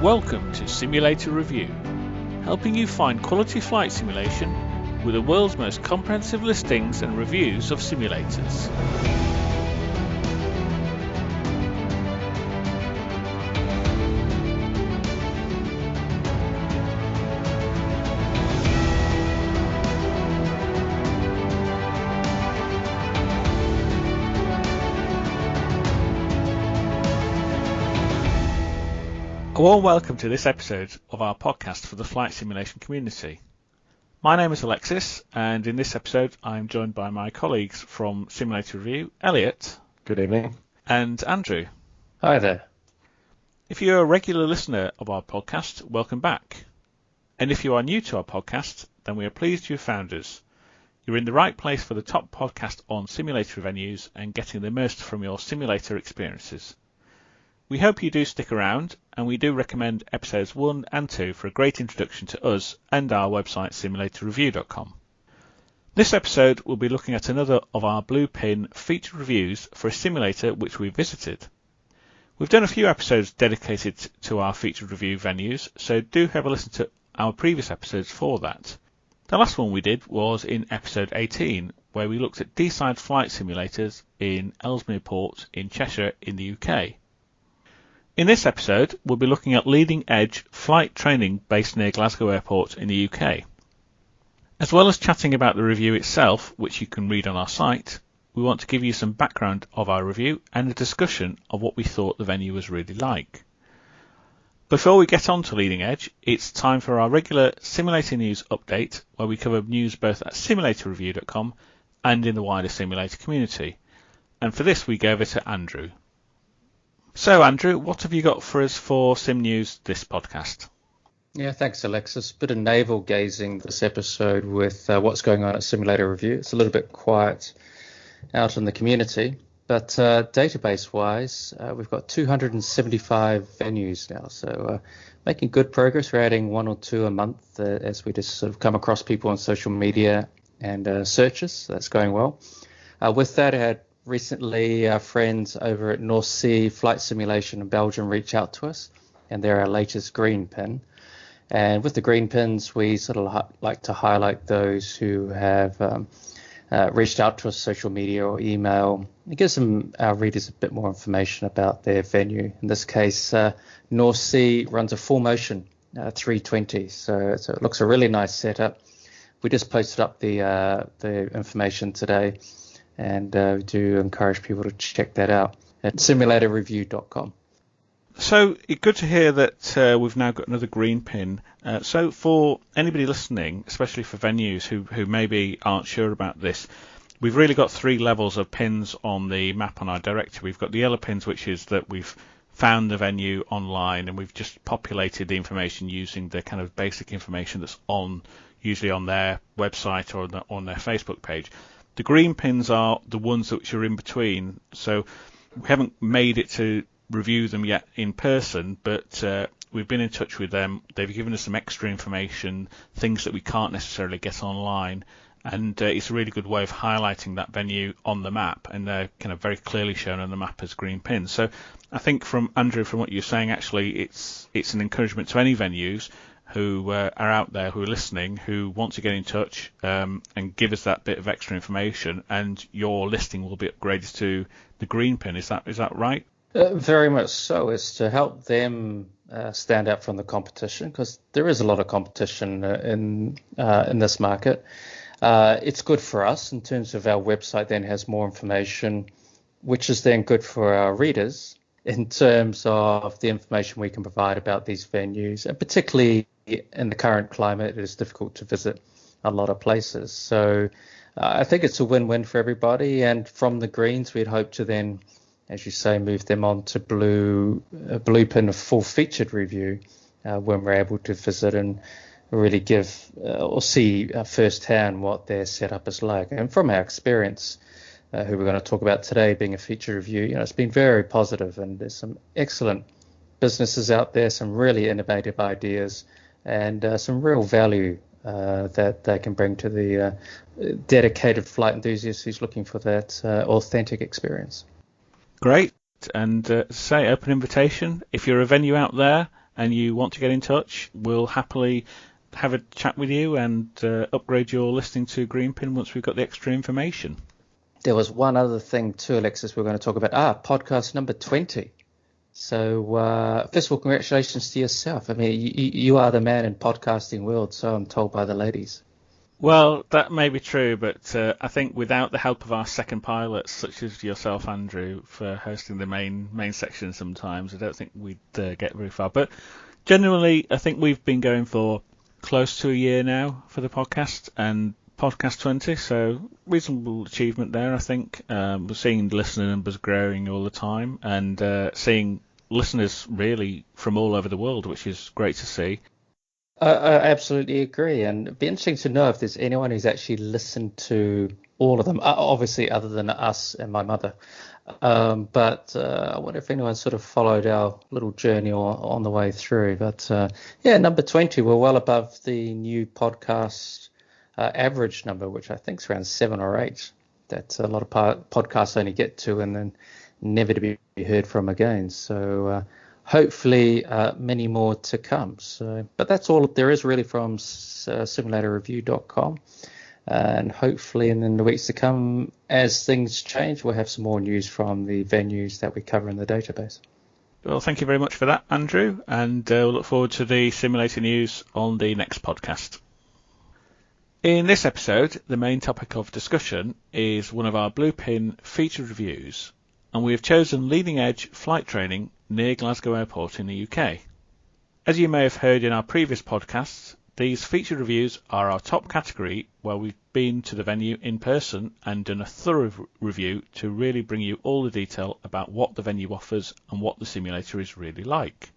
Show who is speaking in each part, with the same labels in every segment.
Speaker 1: Welcome to Simulator Review, helping you find quality flight simulation with the world's most comprehensive listings and reviews of simulators. A warm welcome to this episode of our podcast for the flight simulation community. My name is Alexis, and in this episode I'm joined by my colleagues from Simulator Review, Elliott.
Speaker 2: Good evening.
Speaker 1: And Andrew.
Speaker 2: Hi there.
Speaker 1: If you're a regular listener of our podcast, welcome back. And if you are new to our podcast, then we are pleased you have found us. You're in the right place for the top podcast on simulator venues and getting the most from your simulator experiences. We hope you do stick around, and we do recommend episodes 1 and 2 for a great introduction to us and our website simulatorreview.com. This episode will be looking at another of our Blue Pin featured reviews for a simulator which we visited. We've done a few episodes dedicated to our featured review venues, so do have a listen to our previous episodes for that. The last one we did was in episode 18, where we looked at D-side flight simulators in Ellesmere Port in Cheshire in the UK. In this episode, we'll be looking at leading-edge flight training based near Glasgow Airport in the UK. As well as chatting about the review itself, which you can read on our site, we want to give you some background of our review and a discussion of what we thought the venue was really like. Before we get on to Leading Edge, it's time for our regular Simulator News update, where we cover news both at simulatorreview.com and in the wider simulator community. And for this, we go over to Andrew. So, Andrew, what have you got for us for Sim News this podcast?
Speaker 2: Yeah, thanks, Alexis. Bit of navel gazing this episode with what's going on at Simulator Review. It's a little bit quiet out in the community, but database-wise, we've got 275 venues now, so making good progress. We're adding 1 or 2 a month as we just sort of come across people on social media and searches, so that's going well. With that, I had recently, our friends over at North Sea Flight Simulation in Belgium reached out to us, and they're our latest green pin. And with the green pins, we sort of like to highlight those who have reached out to us social media or email. It gives our readers a bit more information about their venue. In this case, North Sea runs a full motion 320, so it looks a really nice setup. We just posted up the information today, and do encourage people to check that out at simulatorreview.com.
Speaker 1: So good to hear that we've now got another green pin. So for anybody listening, especially for venues who maybe aren't sure about this, we've really got 3 levels of pins on the map on our directory. We've got the yellow pins, which is that we've found the venue online and we've just populated the information using the kind of basic information that's usually on their website or on their Facebook page. The green pins are the ones which are in between, so we haven't made it to review them yet in person, but we've been in touch with them. They've given us some extra information, things that we can't necessarily get online, and it's a really good way of highlighting that venue on the map, and they're kind of very clearly shown on the map as green pins. So I think from Andrew, from what you're saying, actually it's an encouragement to any venues who are out there, who are listening, who want to get in touch and give us that bit of extra information, and your listing will be upgraded to the green pin. Is that right?
Speaker 2: Very much so. It's to help them stand out from the competition, because there is a lot of competition in this market. It's good for us in terms of our website then has more information, which is then good for our readers in terms of the information we can provide about these venues, and particularly in the current climate, it is difficult to visit a lot of places. So I think it's a win-win for everybody. And from the greens, we'd hope to then, as you say, move them on to blue pin, a full featured review when we're able to visit and really give or see firsthand what their setup is like. And from our experience, who we're going to talk about today being a feature review, it's been very positive, and there's some excellent businesses out there, some really innovative ideas, and some real value that they can bring to the dedicated flight enthusiast who's looking for that authentic experience.
Speaker 1: Great. And say, open invitation. If you're a venue out there and you want to get in touch, we'll happily have a chat with you and upgrade your listening to Greenpin once we've got the extra information.
Speaker 2: There was one other thing too, Alexis, we're going to talk about. Podcast number 20. So first of all, congratulations to yourself. I mean, you are the man in podcasting world, so I'm told by the ladies.
Speaker 1: Well, that may be true, but I think without the help of our second pilots, such as yourself, Andrew, for hosting the main section sometimes, I don't think we'd get very far. But generally, I think we've been going for close to a year now for the podcast, and podcast 20, so reasonable achievement there, I think. We're seeing listener numbers growing all the time, and seeing listeners really from all over the world, which is great to see.
Speaker 2: I absolutely agree, and it'd be interesting to know if there's anyone who's actually listened to all of them, obviously other than us and my mother. But I wonder if anyone sort of followed our little journey on the way through. But number 20, we're well above the new podcast average number, which I think is around 7 or 8. That a lot of podcasts only get to and then never to be heard from again. So hopefully many more to come. So, but that's all there is really from simulatorreview.com. And hopefully in the weeks to come, as things change, we'll have some more news from the venues that we cover in the database.
Speaker 1: Well, thank you very much for that, Andrew, and we'll look forward to the simulator news on the next podcast. In this episode, the main topic of discussion is one of our Bluepin featured reviews, and we have chosen leading edge flight training near Glasgow Airport in the UK. As you may have heard in our previous podcasts, these featured reviews are our top category, where we've been to the venue in person and done a thorough review to really bring you all the detail about what the venue offers and what the simulator is really like.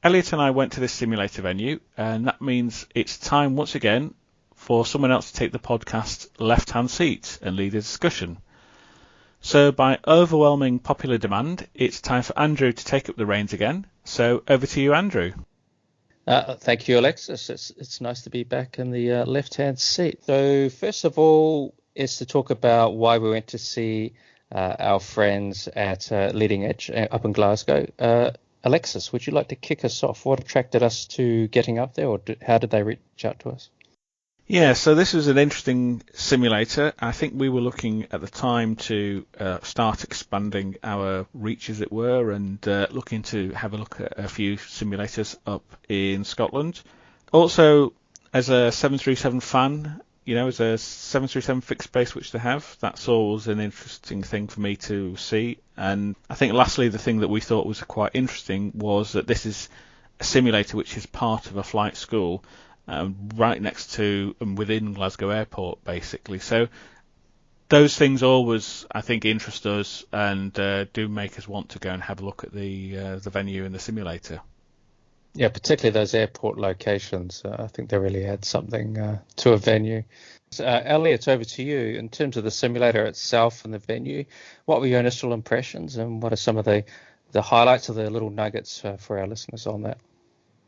Speaker 1: Elliott and I went to this simulator venue, and that means it's time once again for someone else to take the podcast left-hand seat and lead a discussion. So by overwhelming popular demand, it's time for Andrew to take up the reins again. So over to you, Andrew.
Speaker 2: Thank you, Alexis. It's nice to be back in the left-hand seat. So first of all is to talk about why we went to see our friends at Leading Edge up in Glasgow. Alexis, would you like to kick us off? What attracted us to getting up there, or how did they reach out to us?
Speaker 1: Yeah, so this was an interesting simulator. I think we were looking at the time to start expanding our reach, as it were, and looking to have a look at a few simulators up in Scotland. Also, as a 737 fan, as a 737 fixed base which they have, that's always an interesting thing for me to see. And I think lastly, the thing that we thought was quite interesting was that this is a simulator which is part of a flight school, right next to and within Glasgow Airport, basically. So those things always, I think, interest us and do make us want to go and have a look at the venue and the simulator.
Speaker 2: Yeah, particularly those airport locations. I think they really add something to a venue. Elliott, over to you. In terms of the simulator itself and the venue, what were your initial impressions, and what are some of the highlights of the little nuggets for our listeners on that?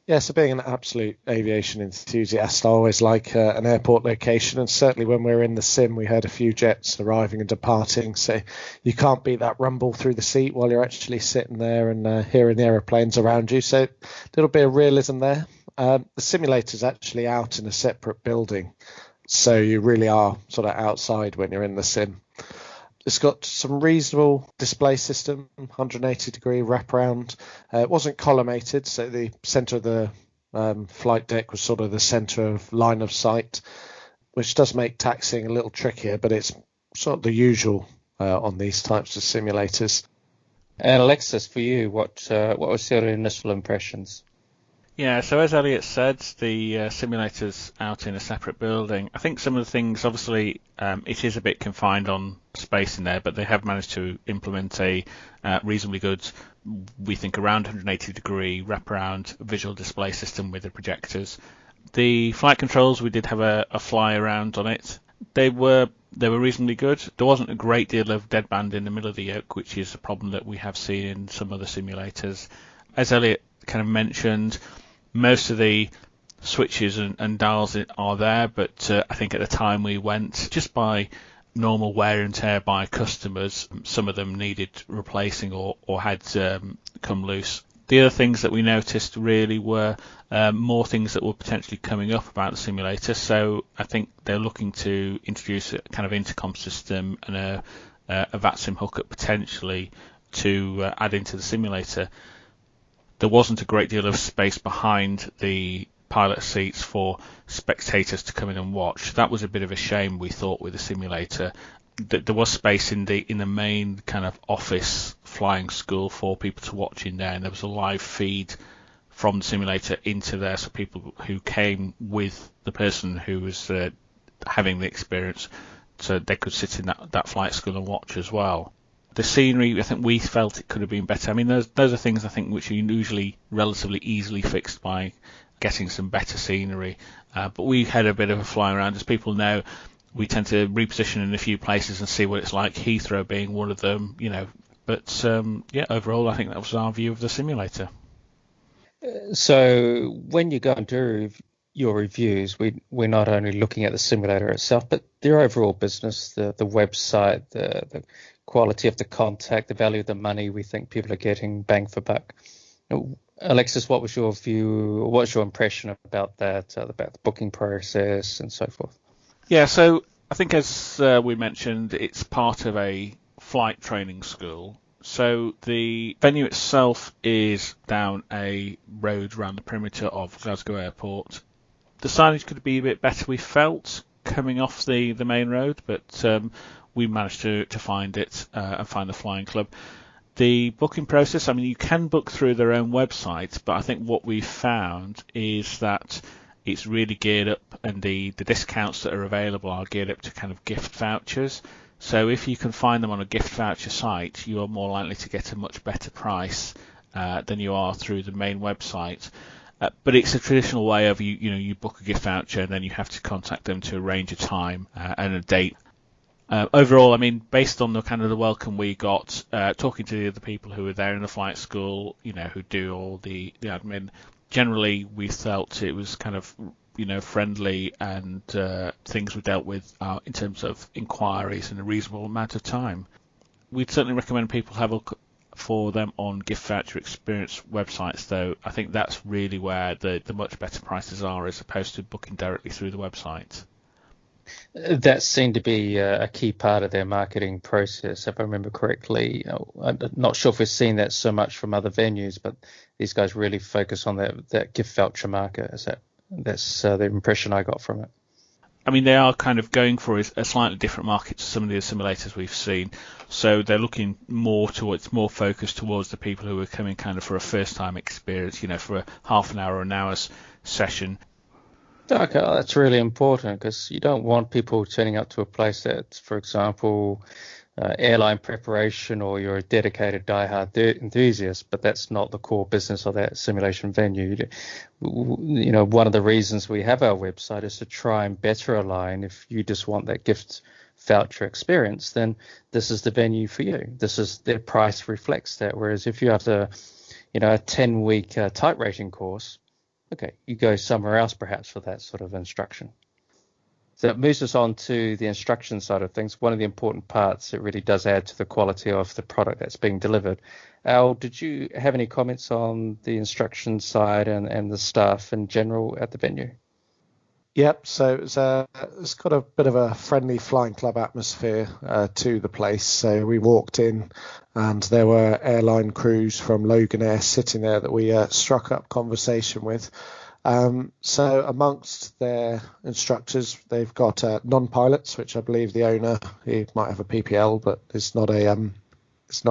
Speaker 3: Yeah, so being an absolute aviation enthusiast, I always like an airport location, and certainly when we were in the sim, we heard a few jets arriving and departing, so you can't beat that rumble through the seat while you're actually sitting there and hearing the aeroplanes around you, so a little bit of realism there. The simulator's actually out in a separate building, so you really are sort of outside when you're in the sim. It's got some reasonable display system, 180-degree wraparound. It wasn't collimated, so the centre of the flight deck was sort of the centre of line of sight, which does make taxiing a little trickier, but it's sort of the usual on these types of simulators.
Speaker 2: And Alexis, for you, what was your initial impressions?
Speaker 1: Yeah, so as Elliott said, the simulator's out in a separate building. I think some of the things, obviously, it is a bit confined on space in there, but they have managed to implement a reasonably good, we think, around 180-degree wraparound visual display system with the projectors. The flight controls, we did have a fly around on it. They were reasonably good. There wasn't a great deal of deadband in the middle of the yoke, which is a problem that we have seen in some other simulators. As Elliott kind of mentioned, most of the switches and dials are there, but I think at the time we went, just by normal wear and tear by customers, some of them needed replacing or had come loose. The other things that we noticed really were more things that were potentially coming up about the simulator. So I think they're looking to introduce a kind of intercom system and a VATSIM hookup potentially to add into the simulator. There wasn't a great deal of space behind the pilot seats for spectators to come in and watch. That was a bit of a shame, we thought, with the simulator. There was space in the main kind of office flying school for people to watch in there, and there was a live feed from the simulator into there, so people who came with the person who was having the experience, so they could sit in that flight school and watch as well. The scenery, I think we felt it could have been better. I mean, those are things I think which are usually relatively easily fixed by getting some better scenery. But we had a bit of a fly around. As people know, we tend to reposition in a few places and see what it's like, Heathrow being one of them, But overall, I think that was our view of the simulator.
Speaker 2: So when you go and do your reviews, we're not only looking at the simulator itself, but their overall business, the website, the quality of the contact, the value of the money we think people are getting, bang for buck. Alexis, what was your view? What's your impression about that, about the booking process and so forth?
Speaker 1: Yeah, so I think as we mentioned, it's part of a flight training school. So the venue itself is down a road around the perimeter of Glasgow Airport. The signage could be a bit better, we felt, coming off the main road, but we managed to find it and find the flying club. The booking process, I mean, you can book through their own website, but I think what we found is that it's really geared up, and the discounts that are available are geared up to kind of gift vouchers. So if you can find them on a gift voucher site, you are more likely to get a much better price than you are through the main website. But it's a traditional way of you book a gift voucher and then you have to contact them to arrange a time and a date. Overall, I mean, based on the kind of the welcome we got, talking to the other people who were there in the flight school, who do all the admin, generally we felt it was kind of friendly, and things were dealt with in terms of inquiries in a reasonable amount of time. We'd certainly recommend people have a look for them on gift voucher experience websites, though. I think that's really where the much better prices are, as opposed to booking directly through the website.
Speaker 2: That seemed to be a key part of their marketing process, if I remember correctly. I'm not sure if we've seen that so much from other venues, but these guys really focus on that gift voucher market. That's the impression I got from it.
Speaker 1: I mean, they are kind of going for a slightly different market to some of the simulators we've seen. So they're looking more focused towards the people who are coming kind of for a first-time experience, for a half an hour or an hour's session.
Speaker 2: Okay, that's really important, because you don't want people turning up to a place that's, for example, airline preparation, or you're a dedicated diehard enthusiast, but that's not the core business of that simulation venue. One of the reasons we have our website is to try and better align. If you just want that gift voucher experience, then this is the venue for you. Their price reflects that. Whereas if you have a 10-week type rating course, okay, you go somewhere else perhaps for that sort of instruction. So it moves us on to the instruction side of things. One of the important parts, it really does add to the quality of the product that's being delivered. Al, did you have any comments on the instruction side and the staff in general at the venue?
Speaker 3: Yep, so it's got a bit of a friendly flying club atmosphere to the place. So we walked in and there were airline crews from Loganair sitting there that we struck up conversation with. So amongst their instructors, they've got non-pilots, which I believe the owner, he might have a PPL, but it's not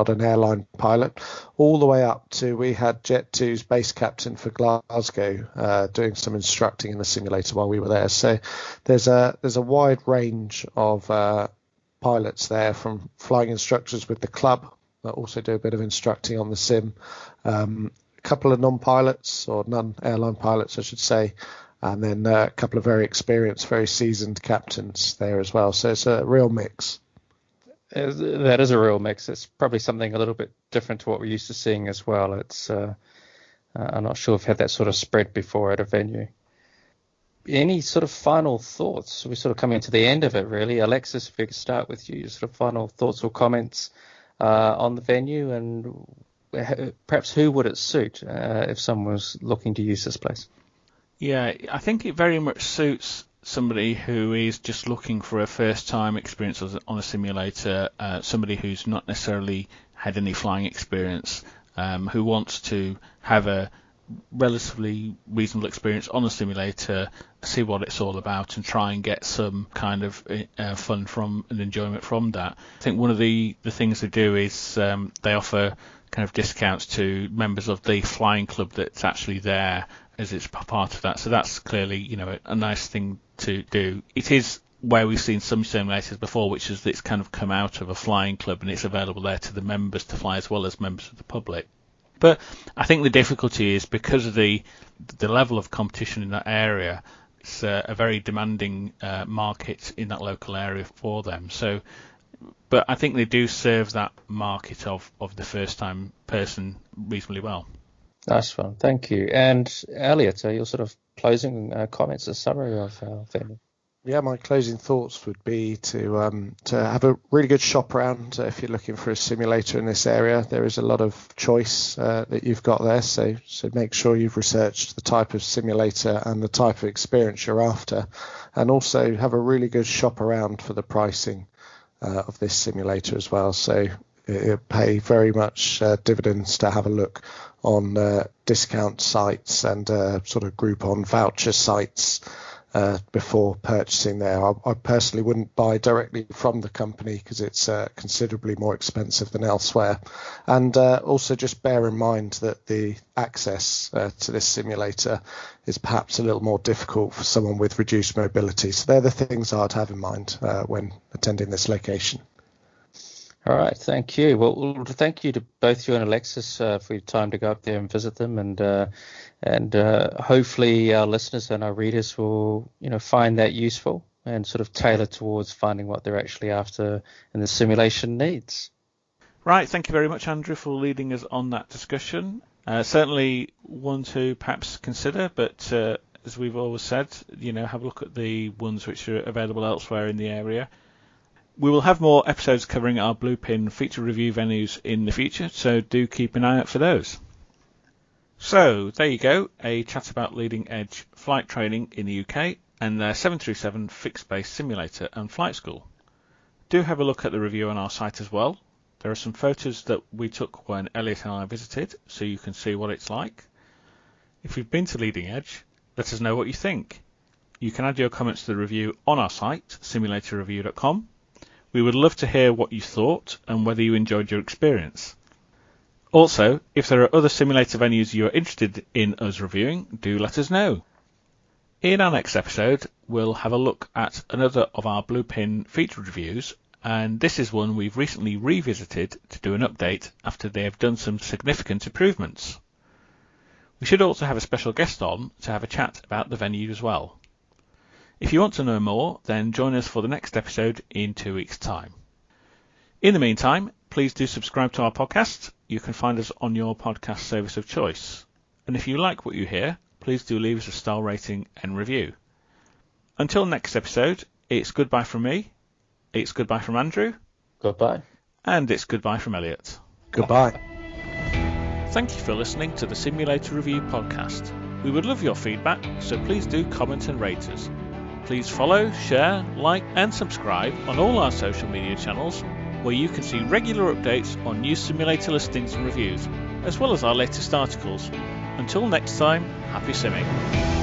Speaker 3: an airline pilot, all the way up to, we had Jet2's base captain for Glasgow doing some instructing in the simulator while we were there. So there's a wide range of pilots there, from flying instructors with the club that also do a bit of instructing on the sim, a couple of non-pilots, or non-airline pilots I should say, and then a couple of very experienced, very seasoned captains there as well. So it's a real mix.
Speaker 2: That is a real mix. It's probably something a little bit different to what we're used to seeing as well. It's I'm not sure I've had that sort of spread before at a venue. Any sort of final thoughts? We're sort of coming to the end of it, really. Alexis, if we could start with you, sort of final thoughts or comments on the venue and perhaps who would it suit if someone was looking to use this place?
Speaker 1: Yeah, I think it very much suits somebody who is just looking for a first-time experience on a simulator, somebody who's not necessarily had any flying experience, who wants to have a relatively reasonable experience on a simulator, see what it's all about, and try and get some kind of fun from and enjoyment from that. I think one of the things they do is they offer kind of discounts to members of the flying club that's actually there as it's part of that. So that's clearly, a nice thing to do. It is where we've seen some simulators before, which is that it's kind of come out of a flying club and it's available there to the members to fly as well as members of the public. But I think the difficulty is because of the level of competition in that area. It's a very demanding market in that local area for them. So, but I think they do serve that market of the first-time person reasonably well.
Speaker 2: Nice one, thank you. And Elliott, your sort of closing comments, a summary of our venue.
Speaker 3: Yeah, my closing thoughts would be to have a really good shop around if you're looking for a simulator in this area. There is a lot of choice that you've got there, so make sure you've researched the type of simulator and the type of experience you're after, and also have a really good shop around for the pricing of this simulator as well. So it'll pay very much dividends to have a look on discount sites and sort of Groupon voucher sites before purchasing there. I personally wouldn't buy directly from the company because it's considerably more expensive than elsewhere. And also just bear in mind that the access to this simulator is perhaps a little more difficult for someone with reduced mobility. So they're the things I'd have in mind when attending this location.
Speaker 2: All right, thank you. Well, thank you to both you and Alexis for your time to go up there and visit them, and hopefully our listeners and our readers will, find that useful and sort of tailor towards finding what they're actually after and the simulation needs.
Speaker 1: Right, thank you very much, Andrew, for leading us on that discussion. Certainly one to perhaps consider, but as we've always said, have a look at the ones which are available elsewhere in the area. We will have more episodes covering our Bluepin feature review venues in the future, so do keep an eye out for those. So, there you go, a chat about leading edge flight training in the UK and their 737 fixed base simulator and flight school. Do have a look at the review on our site as well. There are some photos that we took when Elliott and I visited, so you can see what it's like. If you've been to Leading Edge, let us know what you think. You can add your comments to the review on our site, simulatorreview.com. We would love to hear what you thought and whether you enjoyed your experience. Also, if there are other simulator venues you are interested in us reviewing, do let us know. In our next episode, we'll have a look at another of our Bluepin feature reviews, and this is one we've recently revisited to do an update after they have done some significant improvements. We should also have a special guest on to have a chat about the venue as well. If you want to know more, then join us for the next episode in 2 weeks' time. In the meantime, please do subscribe to our podcast. You can find us on your podcast service of choice. And if you like what you hear, please do leave us a star rating and review. Until next episode, it's goodbye from me, it's goodbye from Andrew.
Speaker 2: Goodbye.
Speaker 1: And it's goodbye from Elliott.
Speaker 3: Goodbye.
Speaker 1: Thank you for listening to the Simulator Review podcast. We would love your feedback, so please do comment and rate us. Please follow, share, like and subscribe on all our social media channels, where you can see regular updates on new simulator listings and reviews, as well as our latest articles. Until next time, happy simming.